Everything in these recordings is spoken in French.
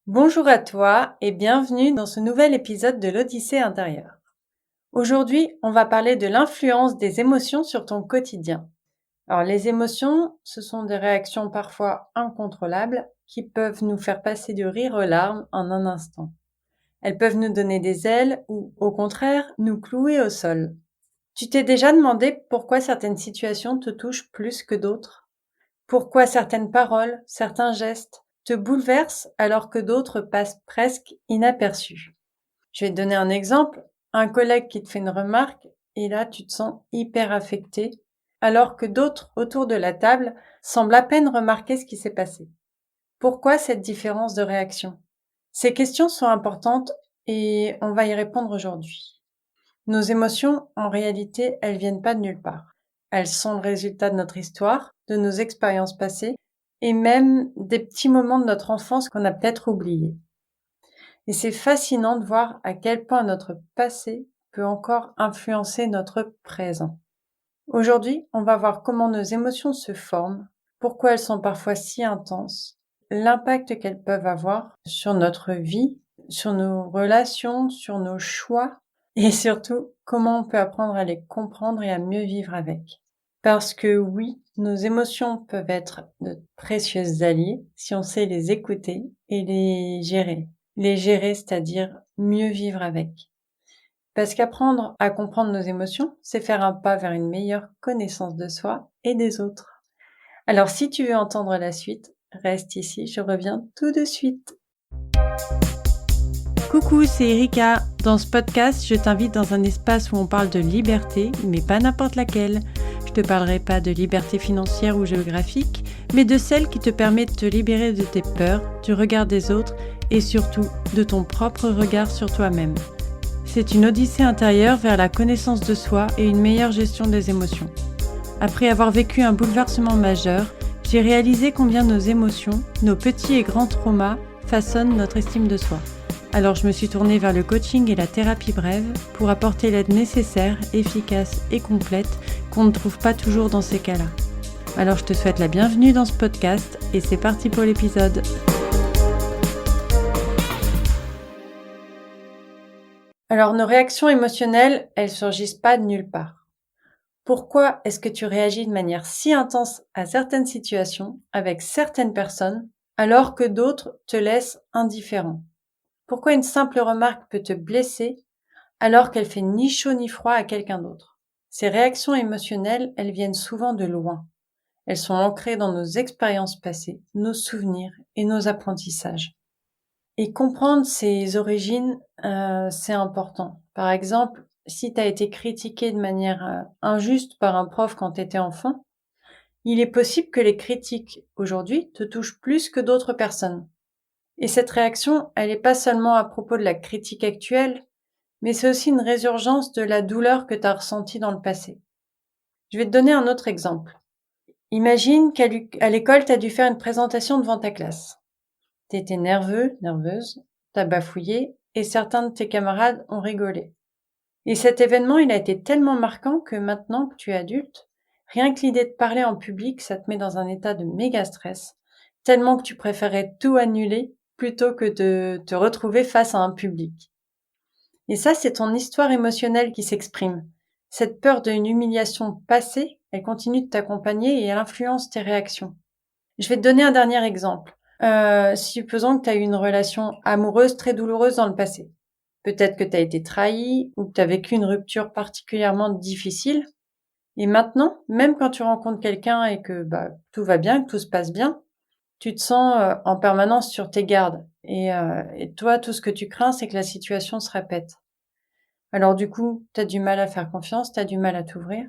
Bonjour à toi et bienvenue dans ce nouvel épisode de l'Odyssée intérieure. Aujourd'hui, on va parler de l'influence des émotions sur ton quotidien. Alors, les émotions, ce sont des réactions parfois incontrôlables qui peuvent nous faire passer du rire aux larmes en un instant. Elles peuvent nous donner des ailes ou, au contraire, nous clouer au sol. Tu t'es déjà demandé pourquoi certaines situations te touchent plus que d'autres? Pourquoi certaines paroles, certains gestes te bouleversent alors que d'autres passent presque inaperçus? Je vais te donner un exemple. Un collègue qui te fait une remarque et là tu te sens hyper affecté alors que d'autres autour de la table semblent à peine remarquer ce qui s'est passé. Pourquoi cette différence de réaction? Ces questions sont importantes et on va y répondre aujourd'hui. Nos émotions, en réalité, elles viennent pas de nulle part. Elles sont le résultat de notre histoire, de nos expériences passées et même des petits moments de notre enfance qu'on a peut-être oubliés. Et c'est fascinant de voir à quel point notre passé peut encore influencer notre présent. Aujourd'hui, on va voir comment nos émotions se forment, pourquoi elles sont parfois si intenses, l'impact qu'elles peuvent avoir sur notre vie, sur nos relations, sur nos choix et surtout comment on peut apprendre à les comprendre et à mieux vivre avec. Parce que oui, nos émotions peuvent être de précieux alliés si on sait les écouter et les gérer. Les gérer, c'est-à-dire mieux vivre avec. Parce qu'apprendre à comprendre nos émotions, c'est faire un pas vers une meilleure connaissance de soi et des autres. Alors si tu veux entendre la suite, reste ici, je reviens tout de suite. Coucou, c'est Erika. Dans ce podcast, je t'invite dans un espace où on parle de liberté, mais pas n'importe laquelle. Je te parlerai pas de liberté financière ou géographique, mais de celle qui te permet de te libérer de tes peurs, du regard des autres et surtout de ton propre regard sur toi-même. C'est une odyssée intérieure vers la connaissance de soi et une meilleure gestion des émotions. Après avoir vécu un bouleversement majeur, j'ai réalisé combien nos émotions, nos petits et grands traumas, façonnent notre estime de soi. Alors je me suis tournée vers le coaching et la thérapie brève pour apporter l'aide nécessaire, efficace et complète qu'on ne trouve pas toujours dans ces cas-là. Alors je te souhaite la bienvenue dans ce podcast et c'est parti pour l'épisode. Alors nos réactions émotionnelles, elles surgissent pas de nulle part. Pourquoi est-ce que tu réagis de manière si intense à certaines situations, avec certaines personnes, alors que d'autres te laissent indifférent? Pourquoi une simple remarque peut te blesser alors qu'elle fait ni chaud ni froid à quelqu'un d'autre? Ces réactions émotionnelles, elles viennent souvent de loin. Elles sont ancrées dans nos expériences passées, nos souvenirs et nos apprentissages. Et comprendre ses origines, c'est important. Par exemple, si tu as été critiqué de manière injuste par un prof quand tu étais enfant, il est possible que les critiques aujourd'hui te touchent plus que d'autres personnes. Et cette réaction, elle n'est pas seulement à propos de la critique actuelle, mais c'est aussi une résurgence de la douleur que tu as ressentie dans le passé. Je vais te donner un autre exemple. Imagine qu'à l'école, tu as dû faire une présentation devant ta classe. Tu étais nerveux, nerveuse, tu as bafouillé et certains de tes camarades ont rigolé. Et cet événement, il a été tellement marquant que maintenant que tu es adulte, rien que l'idée de parler en public, ça te met dans un état de méga stress, tellement que tu préférais tout annuler plutôt que de te retrouver face à un public. Et ça, c'est ton histoire émotionnelle qui s'exprime. Cette peur d'une humiliation passée, elle continue de t'accompagner et elle influence tes réactions. Je vais te donner un dernier exemple. Supposons que tu as eu une relation amoureuse très douloureuse dans le passé. Peut-être que tu as été trahi ou que tu as vécu une rupture particulièrement difficile. Et maintenant, même quand tu rencontres quelqu'un et que tout va bien, que tout se passe bien, tu te sens en permanence sur tes gardes. Et toi, tout ce que tu crains, c'est que la situation se répète. Alors du coup, tu as du mal à faire confiance, tu as du mal à t'ouvrir.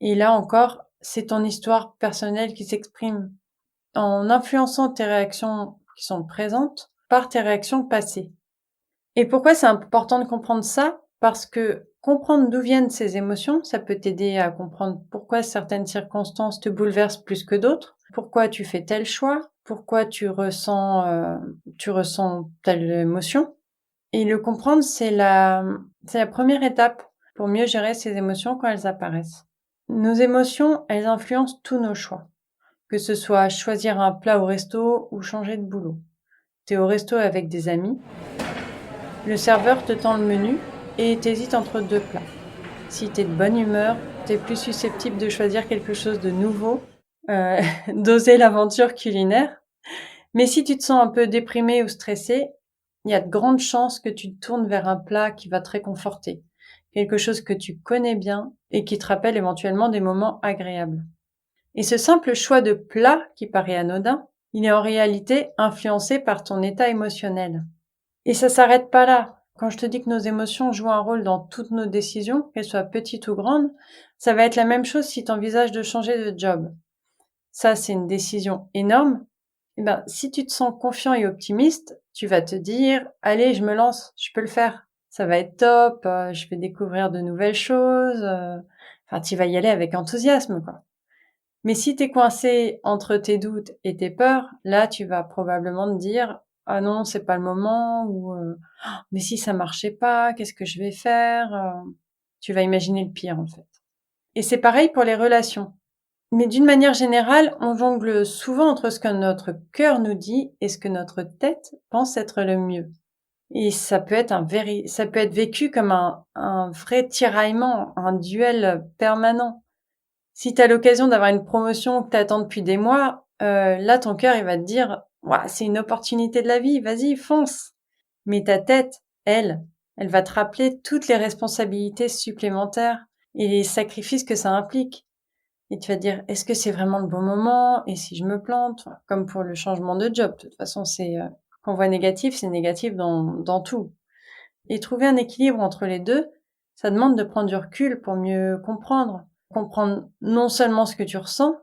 Et là encore, c'est ton histoire personnelle qui s'exprime en influençant tes réactions qui sont présentes par tes réactions passées. Et pourquoi c'est important de comprendre ça? Parce que comprendre d'où viennent ces émotions, ça peut t'aider à comprendre pourquoi certaines circonstances te bouleversent plus que d'autres, pourquoi tu fais tel choix, pourquoi tu ressens telle émotion. Et le comprendre, c'est la première étape pour mieux gérer ces émotions quand elles apparaissent. Nos émotions, elles influencent tous nos choix, que ce soit choisir un plat au resto ou changer de boulot. t'es au resto avec des amis, le serveur te tend le menu et t'hésites entre deux plats. Si t'es de bonne humeur, t'es plus susceptible de choisir quelque chose de nouveau, d'oser l'aventure culinaire. Mais si tu te sens un peu déprimé ou stressé, il y a de grandes chances que tu te tournes vers un plat qui va te réconforter, quelque chose que tu connais bien et qui te rappelle éventuellement des moments agréables. Et ce simple choix de plat qui paraît anodin, il est en réalité influencé par ton état émotionnel. Et ça s'arrête pas là. Quand je te dis que nos émotions jouent un rôle dans toutes nos décisions, qu'elles soient petites ou grandes, ça va être la même chose si tu envisages de changer de job. Ça, c'est une décision énorme. Eh ben, si tu te sens confiant et optimiste, tu vas te dire, allez, je me lance, je peux le faire. Ça va être top, je vais découvrir de nouvelles choses. Enfin, tu vas y aller avec enthousiasme, quoi. Mais si tu es coincé entre tes doutes et tes peurs, là, tu vas probablement te dire, ah non, c'est pas le moment, ou mais si ça marchait pas, qu'est-ce que je vais faire? Tu vas imaginer le pire, en fait. Et c'est pareil pour les relations. Mais d'une manière générale, on jongle souvent entre ce que notre cœur nous dit et ce que notre tête pense être le mieux. Et ça peut être ça peut être vécu comme un vrai tiraillement, un duel permanent. Si tu as l'occasion d'avoir une promotion que tu attends depuis des mois, là, ton cœur, il va te dire: «Ouah, c'est une opportunité de la vie, vas-y, fonce!» Mais ta tête, elle va te rappeler toutes les responsabilités supplémentaires et les sacrifices que ça implique. Et tu vas te dire: «Est-ce que c'est vraiment le bon moment? Et si je me plante?» Enfin, comme pour le changement de job. De toute façon, qu'on voit négatif, c'est négatif dans tout. Et trouver un équilibre entre les 2, ça demande de prendre du recul pour mieux comprendre. Comprendre non seulement ce que tu ressens,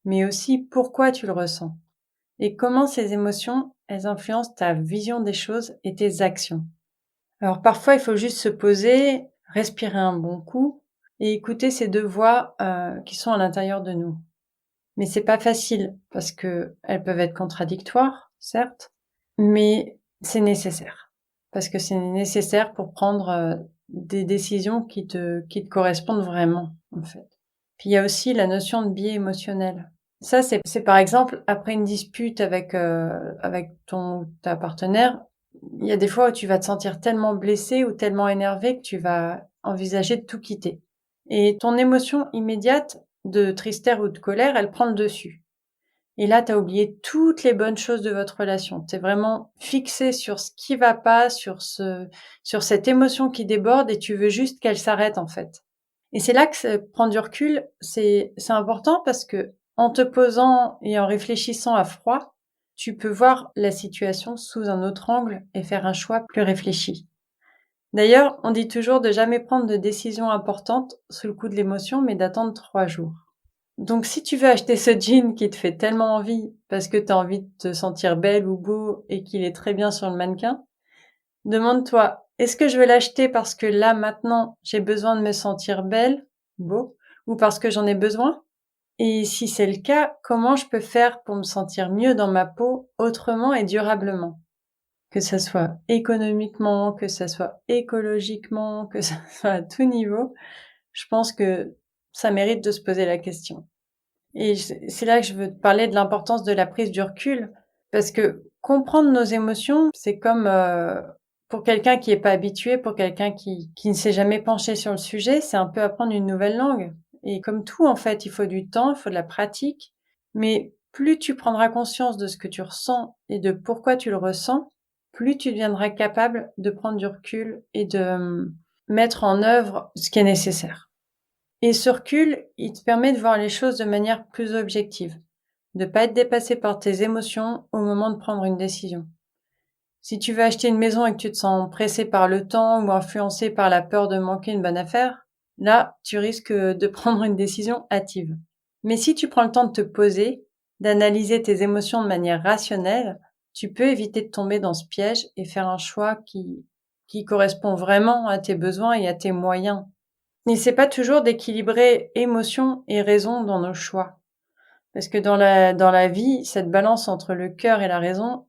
mais aussi pourquoi tu le ressens et comment ces émotions, elles influencent ta vision des choses et tes actions. Alors parfois, il faut juste se poser, respirer un bon coup et écouter ces 2 voix, qui sont à l'intérieur de nous. Mais c'est pas facile parce qu'elles peuvent être contradictoires, certes, mais c'est nécessaire. Parce que c'est nécessaire pour prendre, des décisions qui te correspondent vraiment, en fait. Puis il y a aussi la notion de biais émotionnel. Ça, c'est par exemple après une dispute avec ta partenaire, il y a des fois où tu vas te sentir tellement blessé ou tellement énervé que tu vas envisager de tout quitter. Et ton émotion immédiate de tristesse ou de colère, elle prend le dessus. Et là, tu as oublié toutes les bonnes choses de votre relation. Tu es vraiment fixé sur ce qui va pas, sur cette émotion qui déborde et tu veux juste qu'elle s'arrête, en fait. Et c'est là que prendre du recul, c'est important parce que en te posant et en réfléchissant à froid, tu peux voir la situation sous un autre angle et faire un choix plus réfléchi. D'ailleurs, on dit toujours de jamais prendre de décision importante sous le coup de l'émotion, mais d'attendre 3 jours. Donc si tu veux acheter ce jean qui te fait tellement envie parce que tu as envie de te sentir belle ou beau et qu'il est très bien sur le mannequin, demande-toi, est-ce que je veux l'acheter parce que là, maintenant, j'ai besoin de me sentir belle, beau, ou parce que j'en ai besoin? Et si c'est le cas, comment je peux faire pour me sentir mieux dans ma peau autrement et durablement? Que ça soit économiquement, que ça soit écologiquement, que ça soit à tout niveau, je pense que ça mérite de se poser la question. Et c'est là que je veux te parler de l'importance de la prise du recul, parce que comprendre nos émotions, c'est comme pour quelqu'un qui est pas habitué, pour quelqu'un qui ne s'est jamais penché sur le sujet, c'est un peu apprendre une nouvelle langue. Et comme tout, en fait, il faut du temps, il faut de la pratique. Mais plus tu prendras conscience de ce que tu ressens et de pourquoi tu le ressens, plus tu deviendras capable de prendre du recul et de mettre en œuvre ce qui est nécessaire. Et ce recul, il te permet de voir les choses de manière plus objective, de pas être dépassé par tes émotions au moment de prendre une décision. Si tu veux acheter une maison et que tu te sens pressé par le temps ou influencé par la peur de manquer une bonne affaire, là, tu risques de prendre une décision hâtive. Mais si tu prends le temps de te poser, d'analyser tes émotions de manière rationnelle, tu peux éviter de tomber dans ce piège et faire un choix qui correspond vraiment à tes besoins et à tes moyens. Et c'est pas toujours d'équilibrer émotion et raison dans nos choix. Parce que dans la vie, cette balance entre le cœur et la raison,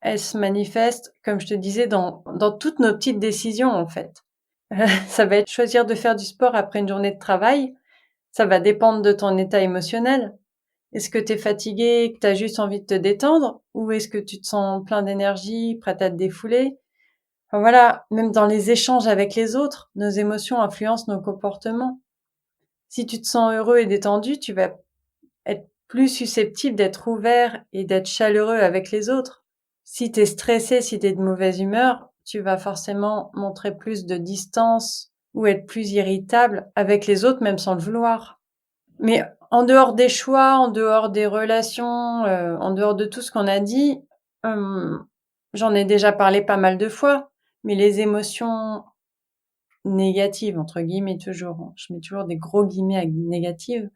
elle se manifeste, comme je te disais, dans toutes nos petites décisions, en fait. Ça va être choisir de faire du sport après une journée de travail. Ça va dépendre de ton état émotionnel. Est-ce que tu es fatigué, que tu as juste envie de te détendre, ou est-ce que tu te sens plein d'énergie, prête à te défouler? Enfin, voilà, même dans les échanges avec les autres, nos émotions influencent nos comportements. Si tu te sens heureux et détendu, tu vas être plus susceptible d'être ouvert et d'être chaleureux avec les autres. Si tu es stressé, si tu es de mauvaise humeur, tu vas forcément montrer plus de distance ou être plus irritable avec les autres, même sans le vouloir. Mais en dehors des choix, en dehors des relations, en dehors de tout ce qu'on a dit, j'en ai déjà parlé pas mal de fois, mais les émotions négatives, entre guillemets toujours, hein, je mets toujours des gros guillemets avec négatives,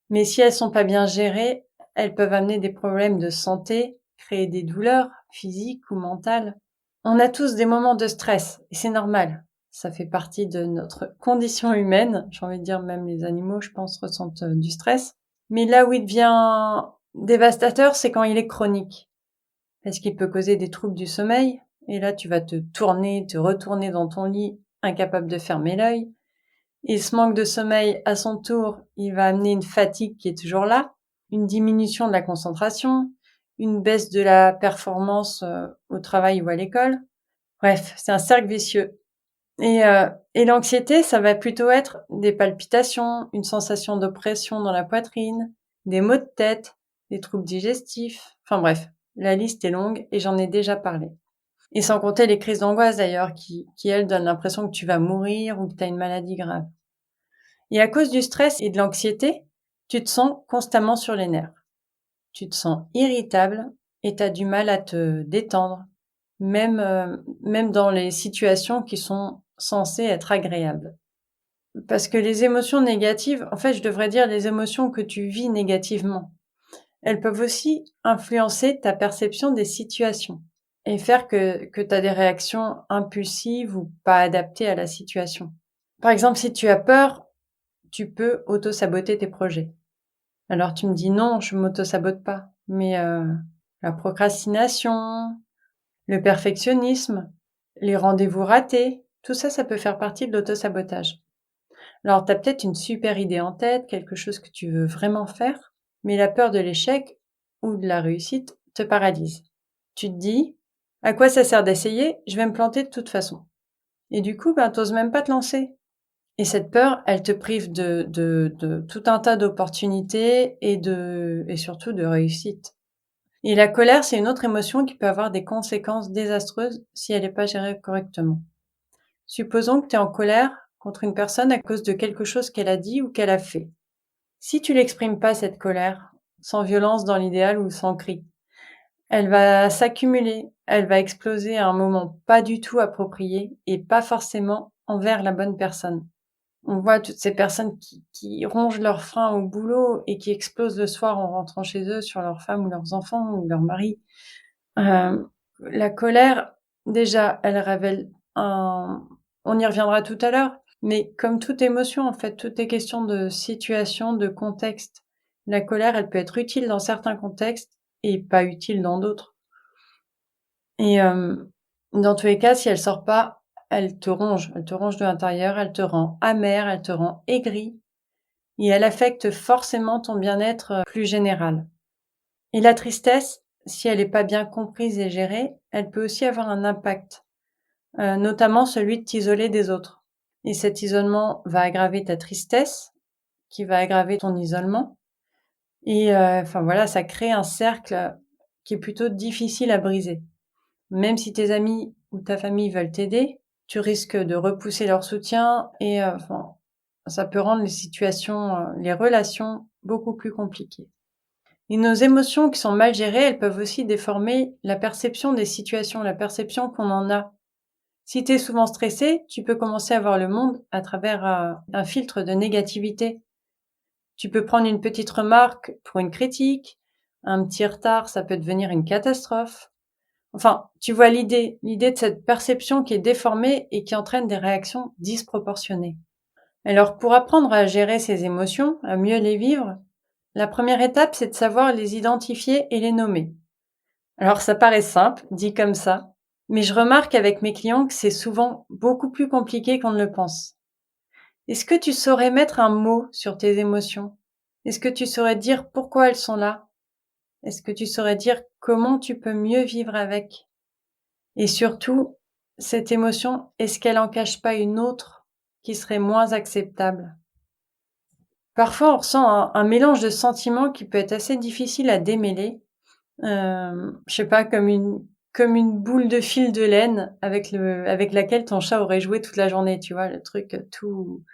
mais si elles sont pas bien gérées, elles peuvent amener des problèmes de santé, créer des douleurs physiques ou mentales. On a tous des moments de stress et c'est normal. Ça fait partie de notre condition humaine. J'ai envie de dire même les animaux, je pense, ressentent du stress. Mais là où il devient dévastateur, c'est quand il est chronique. Parce qu'il peut causer des troubles du sommeil. Et là, tu vas te tourner, te retourner dans ton lit, incapable de fermer l'œil. Et ce manque de sommeil, à son tour, il va amener une fatigue qui est toujours là, une diminution de la concentration, une baisse de la performance au travail ou à l'école. Bref, c'est un cercle vicieux. Et l'anxiété, ça va plutôt être des palpitations, une sensation d'oppression dans la poitrine, des maux de tête, des troubles digestifs. Enfin bref, la liste est longue et j'en ai déjà parlé. Et sans compter les crises d'angoisse d'ailleurs, qui elles donnent l'impression que tu vas mourir ou que tu as une maladie grave. Et à cause du stress et de l'anxiété, tu te sens constamment sur les nerfs. Tu te sens irritable et tu as du mal à te détendre, même dans les situations qui sont censées être agréables. Parce que les émotions négatives, en fait, je devrais dire les émotions que tu vis négativement, elles peuvent aussi influencer ta perception des situations et faire que tu as des réactions impulsives ou pas adaptées à la situation. Par exemple, si tu as peur, tu peux auto-saboter tes projets. Alors tu me dis non, je m'auto-sabote pas, mais la procrastination, le perfectionnisme, les rendez-vous ratés, tout ça, ça peut faire partie de l'auto-sabotage. Alors tu as peut-être une super idée en tête, quelque chose que tu veux vraiment faire, mais la peur de l'échec ou de la réussite te paralyse. Tu te dis, à quoi ça sert d'essayer? Je vais me planter de toute façon. Et du coup, t'oses même pas te lancer. Et cette peur, elle te prive de tout un tas d'opportunités et surtout de réussite. Et la colère, c'est une autre émotion qui peut avoir des conséquences désastreuses si elle n'est pas gérée correctement. Supposons que tu es en colère contre une personne à cause de quelque chose qu'elle a dit ou qu'elle a fait. Si tu l'exprimes pas, cette colère, sans violence dans l'idéal ou sans cri, elle va s'accumuler, elle va exploser à un moment pas du tout approprié et pas forcément envers la bonne personne. On voit toutes ces personnes qui rongent leurs freins au boulot et qui explosent le soir en rentrant chez eux sur leurs femmes ou leurs enfants ou leur mari. La colère, déjà, elle révèle on y reviendra tout à l'heure, mais comme toute émotion, en fait, tout est question de situation, de contexte. La colère, elle peut être utile dans certains contextes et pas utile dans d'autres. Et dans tous les cas, si elle sort pas, elle te ronge de l'intérieur, elle te rend amer, elle te rend aigri et elle affecte forcément ton bien-être plus général. Et la tristesse, si elle n'est pas bien comprise et gérée, elle peut aussi avoir un impact, notamment celui de t'isoler des autres. Et cet isolement va aggraver ta tristesse, qui va aggraver ton isolement. Et enfin voilà, ça crée un cercle qui est plutôt difficile à briser. Même si tes amis ou ta famille veulent t'aider, tu risques de repousser leur soutien et enfin, ça peut rendre les situations, les relations beaucoup plus compliquées. Et nos émotions qui sont mal gérées, elles peuvent aussi déformer la perception des situations, la perception qu'on en a. Si tu es souvent stressé, tu peux commencer à voir le monde à travers un filtre de négativité. Tu peux prendre une petite remarque pour une critique, un petit retard, ça peut devenir une catastrophe. Enfin, tu vois l'idée de cette perception qui est déformée et qui entraîne des réactions disproportionnées. Alors, pour apprendre à gérer ces émotions, à mieux les vivre, la première étape, c'est de savoir les identifier et les nommer. Alors, ça paraît simple, dit comme ça, mais je remarque avec mes clients que c'est souvent beaucoup plus compliqué qu'on ne le pense. Est-ce que tu saurais mettre un mot sur tes émotions? Est-ce que tu saurais dire pourquoi elles sont là? Est-ce que tu saurais dire comment tu peux mieux vivre avec? Et surtout, cette émotion, est-ce qu'elle en cache pas une autre qui serait moins acceptable? Parfois, on ressent un mélange de sentiments qui peut être assez difficile à démêler. Je sais pas, comme une boule de fil de laine avec laquelle ton chat aurait joué toute la journée, tu vois? Le truc, tout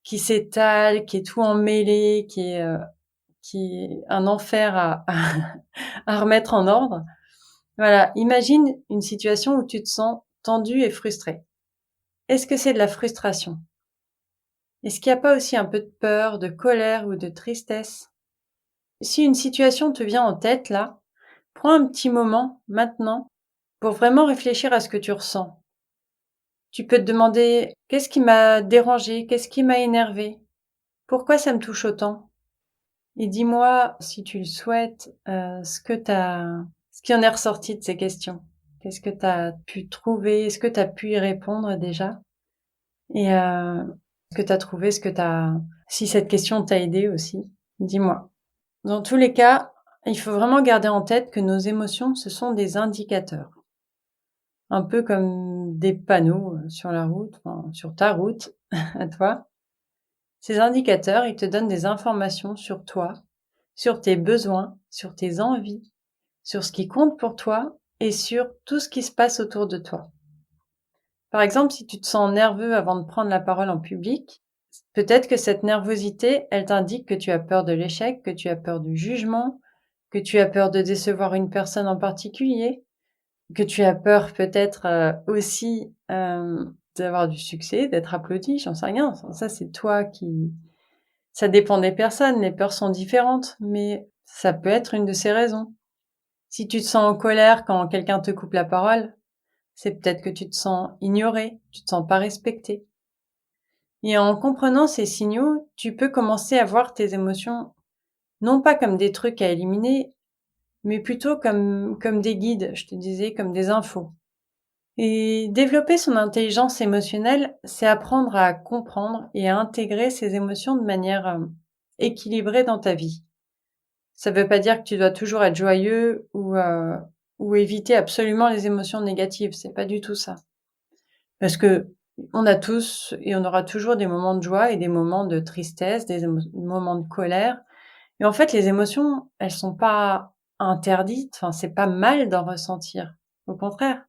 qui s'étale, qui est tout emmêlé, qui est un enfer à à remettre en ordre. Voilà, imagine une situation où tu te sens tendu et frustré. Est-ce que c'est de la frustration? Est-ce qu'il n'y a pas aussi un peu de peur, de colère ou de tristesse? Si une situation te vient en tête là, prends un petit moment maintenant pour vraiment réfléchir à ce que tu ressens. Tu peux te demander qu'est-ce qui m'a dérangé, qu'est-ce qui m'a énervé, pourquoi ça me touche autant? Et dis-moi, si tu le souhaites, ce qui en est ressorti de ces questions. Qu'est-ce que tu as pu trouver? Est-ce que tu as pu y répondre déjà? Et ce que tu as trouvé, si cette question t'a aidé aussi, dis-moi. Dans tous les cas, il faut vraiment garder en tête que nos émotions, ce sont des indicateurs. Un peu comme des panneaux sur la route, enfin, sur ta route, à toi. Ces indicateurs, ils te donnent des informations sur toi, sur tes besoins, sur tes envies, sur ce qui compte pour toi et sur tout ce qui se passe autour de toi. Par exemple, si tu te sens nerveux avant de prendre la parole en public, peut-être que cette nervosité, elle t'indique que tu as peur de l'échec, que tu as peur du jugement, que tu as peur de décevoir une personne en particulier, que tu as peur peut-être aussi d'avoir du succès, d'être applaudi, j'en sais rien. Ça, c'est toi qui... Ça dépend des personnes, les peurs sont différentes, mais ça peut être une de ces raisons. Si tu te sens en colère quand quelqu'un te coupe la parole, c'est peut-être que tu te sens ignoré, tu te sens pas respecté. Et en comprenant ces signaux, tu peux commencer à voir tes émotions non pas comme des trucs à éliminer, mais plutôt comme des guides, je te disais, comme des infos. Et développer son intelligence émotionnelle, c'est apprendre à comprendre et à intégrer ses émotions de manière équilibrée dans ta vie. Ça veut pas dire que tu dois toujours être joyeux ou éviter absolument les émotions négatives. C'est pas du tout ça. Parce que on a tous et on aura toujours des moments de joie et des moments de tristesse, des moments de colère. Et en fait, les émotions, elles sont pas interdites. Enfin, c'est pas mal d'en ressentir. Au contraire.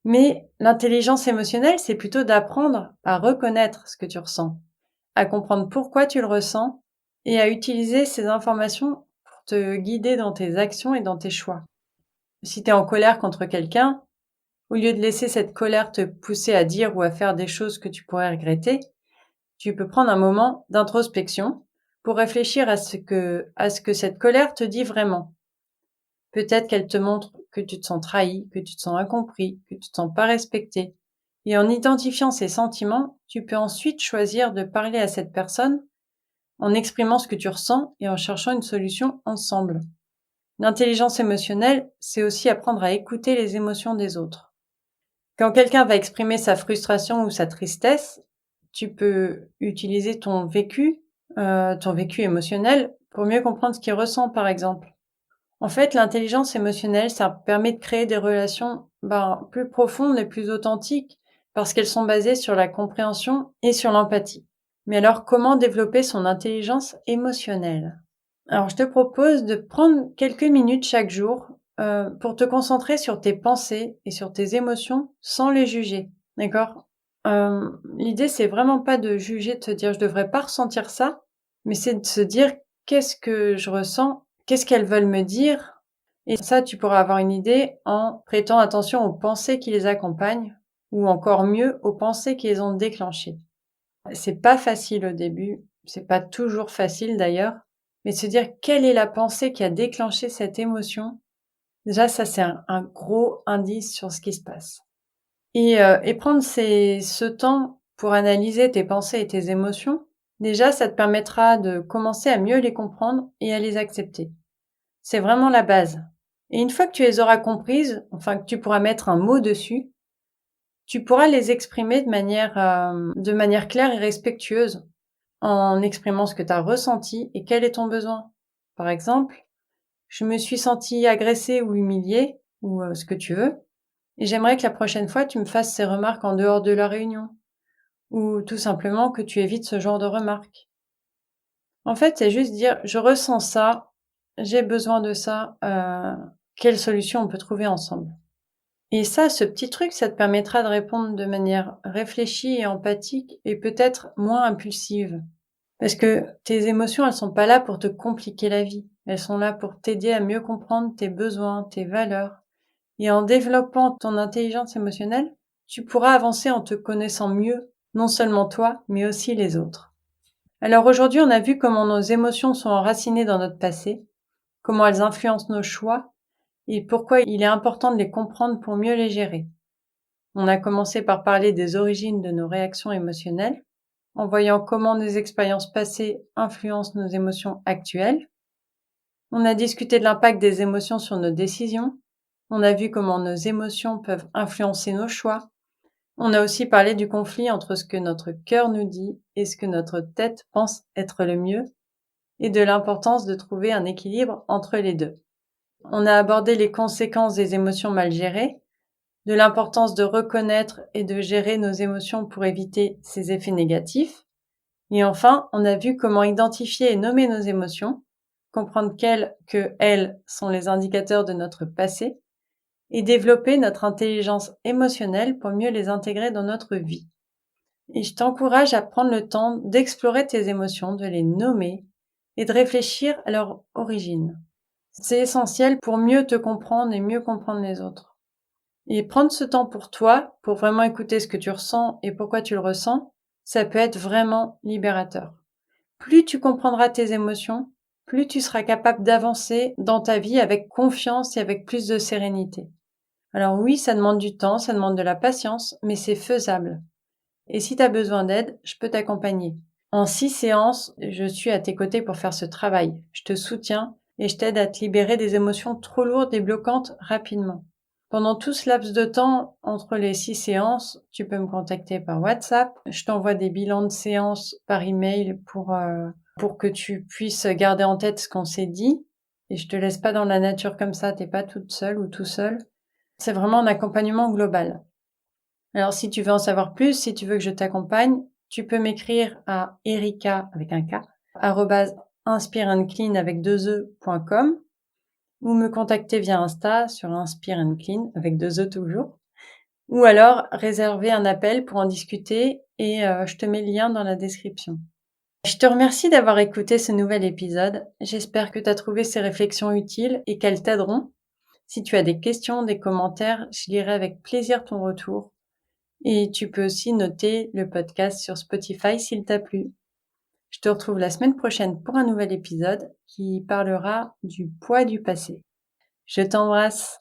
Mais l'intelligence émotionnelle, c'est plutôt d'apprendre à reconnaître ce que tu ressens, à comprendre pourquoi tu le ressens et à utiliser ces informations pour te guider dans tes actions et dans tes choix. Si tu es en colère contre quelqu'un, au lieu de laisser cette colère te pousser à dire ou à faire des choses que tu pourrais regretter, tu peux prendre un moment d'introspection pour réfléchir à ce que cette colère te dit vraiment. Peut-être qu'elle te montre que tu te sens trahi, que tu te sens incompris, que tu te sens pas respecté. Et en identifiant ces sentiments, tu peux ensuite choisir de parler à cette personne en exprimant ce que tu ressens et en cherchant une solution ensemble. L'intelligence émotionnelle, c'est aussi apprendre à écouter les émotions des autres. Quand quelqu'un va exprimer sa frustration ou sa tristesse, tu peux utiliser ton vécu émotionnel pour mieux comprendre ce qu'il ressent, par exemple. En fait, l'intelligence émotionnelle, ça permet de créer des relations plus profondes et plus authentiques parce qu'elles sont basées sur la compréhension et sur l'empathie. Mais alors, comment développer son intelligence émotionnelle? Alors, je te propose de prendre quelques minutes chaque jour pour te concentrer sur tes pensées et sur tes émotions sans les juger. D'accord? L'idée, c'est vraiment pas de juger, de se dire je devrais pas ressentir ça, mais c'est de se dire qu'est-ce que je ressens, qu'est-ce qu'elles veulent me dire, et ça, tu pourras avoir une idée en prêtant attention aux pensées qui les accompagnent, ou encore mieux, aux pensées qui les ont déclenchées. C'est pas facile au début, c'est pas toujours facile d'ailleurs, mais de se dire quelle est la pensée qui a déclenché cette émotion, déjà ça c'est un gros indice sur ce qui se passe. Et prendre ce temps pour analyser tes pensées et tes émotions, déjà ça te permettra de commencer à mieux les comprendre et à les accepter. C'est vraiment la base. Et une fois que tu les auras comprises, enfin que tu pourras mettre un mot dessus, tu pourras les exprimer de manière claire et respectueuse. en exprimant ce que tu as ressenti et quel est ton besoin. Par exemple, je me suis sentie agressée ou humiliée, ou ce que tu veux, et j'aimerais que la prochaine fois tu me fasses ces remarques en dehors de la réunion, ou tout simplement que tu évites ce genre de remarques. En fait, c'est juste dire: «Je ressens ça, j'ai besoin de ça, quelle solution on peut trouver ensemble?» Et ça, ce petit truc, ça te permettra de répondre de manière réfléchie et empathique et peut-être moins impulsive. Parce que tes émotions, elles sont pas là pour te compliquer la vie. Elles sont là pour t'aider à mieux comprendre tes besoins, tes valeurs. Et en développant ton intelligence émotionnelle, tu pourras avancer en te connaissant mieux, non seulement toi, mais aussi les autres. Alors aujourd'hui, on a vu comment nos émotions sont enracinées dans notre passé, comment elles influencent nos choix et pourquoi il est important de les comprendre pour mieux les gérer. On a commencé par parler des origines de nos réactions émotionnelles, en voyant comment nos expériences passées influencent nos émotions actuelles. On a discuté de l'impact des émotions sur nos décisions. On a vu comment nos émotions peuvent influencer nos choix. On a aussi parlé du conflit entre ce que notre cœur nous dit et ce que notre tête pense être le mieux, et de l'importance de trouver un équilibre entre les deux. On a abordé les conséquences des émotions mal gérées, de l'importance de reconnaître et de gérer nos émotions pour éviter ces effets négatifs. Et enfin, on a vu comment identifier et nommer nos émotions, comprendre qu'elles sont les indicateurs de notre passé et développer notre intelligence émotionnelle pour mieux les intégrer dans notre vie. Et je t'encourage à prendre le temps d'explorer tes émotions, de les nommer et de réfléchir à leur origine. C'est essentiel pour mieux te comprendre et mieux comprendre les autres. Et prendre ce temps pour toi, pour vraiment écouter ce que tu ressens et pourquoi tu le ressens, ça peut être vraiment libérateur. Plus tu comprendras tes émotions, plus tu seras capable d'avancer dans ta vie avec confiance et avec plus de sérénité. Alors oui, ça demande du temps, ça demande de la patience, mais c'est faisable. Et si tu as besoin d'aide, je peux t'accompagner. En 6 séances, je suis à tes côtés pour faire ce travail. Je te soutiens et je t'aide à te libérer des émotions trop lourdes et bloquantes rapidement. Pendant tout ce laps de temps, entre les 6 séances, tu peux me contacter par WhatsApp. Je t'envoie des bilans de séances par email pour que tu puisses garder en tête ce qu'on s'est dit. Et je te laisse pas dans la nature comme ça, t'es pas toute seule ou tout seul. C'est vraiment un accompagnement global. Alors si tu veux en savoir plus, si tu veux que je t'accompagne, tu peux m'écrire à erica avec un K, @inspireandclean avec 2e.com, ou me contacter via Insta sur Inspire and Clean avec 2 E toujours, ou alors réserver un appel pour en discuter et je te mets le lien dans la description. Je te remercie d'avoir écouté ce nouvel épisode. J'espère que tu as trouvé ces réflexions utiles et qu'elles t'aideront. Si tu as des questions, des commentaires, je lirai avec plaisir ton retour. Et tu peux aussi noter le podcast sur Spotify s'il t'a plu. Je te retrouve la semaine prochaine pour un nouvel épisode qui parlera du poids du passé. Je t'embrasse.